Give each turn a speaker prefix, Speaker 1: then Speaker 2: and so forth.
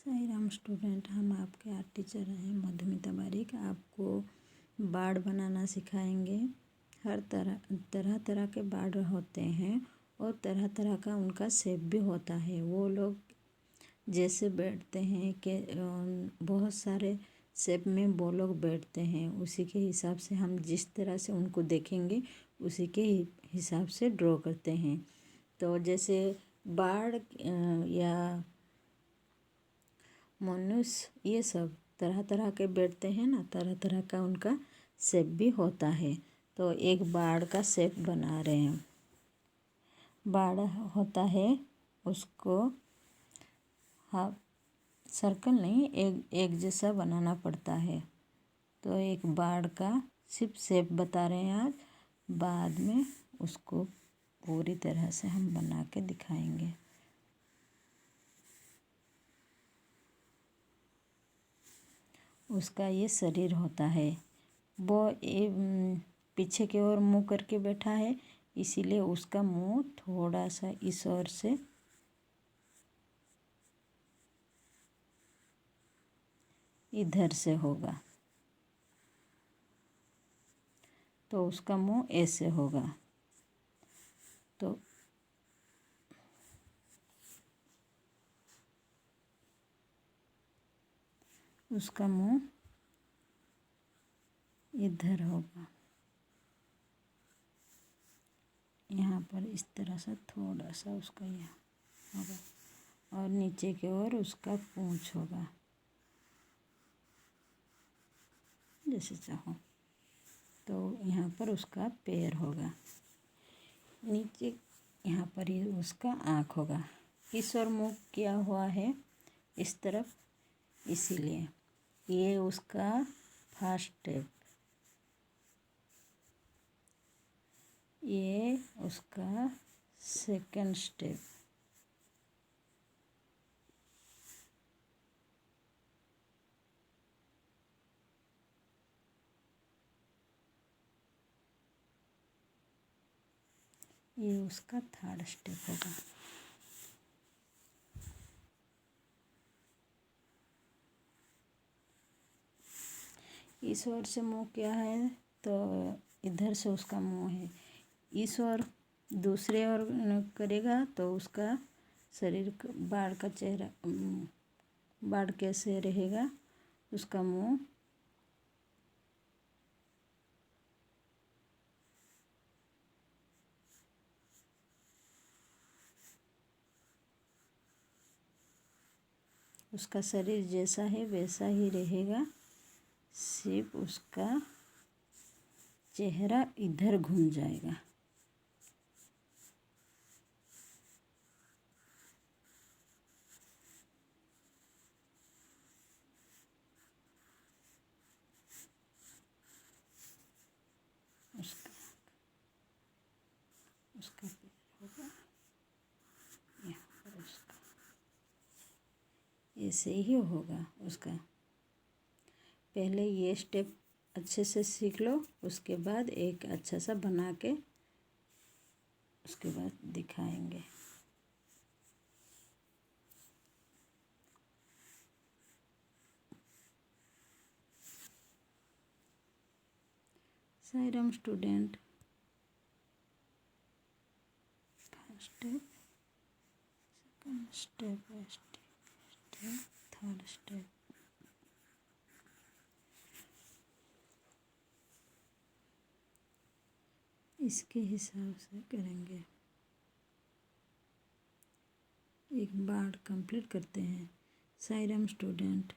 Speaker 1: Sai Ram student, हम आपके art teacher हैं मधुमिता बारिक। आपको बाड़ बनाना सिखाएंगे। हर तरह के बाड़ होते हैं और तरह तरह का उनका शेप भी होता है। वो लोग जैसे बैठते हैं कि बहुत सारे शेप में वो लोग बैठते हैं, उसी के हिसाब से हम जिस तरह से उनको देखेंगे उसी के हिसाब से ड्रॉ करते हैं। तो जैसे बाड़ या मनुष्य, ये सब तरह तरह के बैठते हैं ना, तरह तरह का उनका शेप भी होता है। तो एक बाड़ का शेप बना रहे हैं। बाड़ होता है, उसको हाफ सर्कल नहीं, एक जैसा बनाना पड़ता है। तो एक बाड़ का सिर्फ शेप बता रहे हैं आज, बाद में उसको पूरी तरह से हम बना के दिखाएंगे। उसका ये शरीर होता है, वो पीछे की ओर मुँह करके बैठा है, इसीलिए उसका मुंह थोड़ा सा इस ओर से इधर से होगा, तो उसका मुंह ऐसे होगा। तो उसका मुंह इधर होगा, यहाँ पर इस तरह से थोड़ा सा उसका यहाँ होगा, और नीचे की ओर उसका पूंछ होगा, जैसे चाहो। तो यहाँ पर उसका पैर होगा, नीचे यहाँ पर ये उसका आँख होगा। इस ओर मुँह किया हुआ है इस तरफ, इसीलिए ये उसका फर्स्ट स्टेप, ये उसका सेकंड स्टेप, ये उसका थर्ड स्टेप होगा। इस ओर से मुंह क्या है, तो इधर से उसका मुंह है। इस ओर दूसरे ओर करेगा तो उसका शरीर, बाड़ का चेहरा, बाड़ कैसे रहेगा, उसका मुंह उसका शरीर जैसा है वैसा ही रहेगा, सिर्फ उसका चेहरा इधर घूम जाएगा। उसका पैर होगा यहाँ पर, उसका ऐसे ही होगा उसका। पहले ये स्टेप अच्छे से सीख लो, उसके बाद एक अच्छा सा बना के उसके बाद दिखाएंगे। Sai Ram student, first step, second step, third step. इसके हिसाब से करेंगे। एक बार कंप्लीट करते हैं। साई राम स्टूडेंट।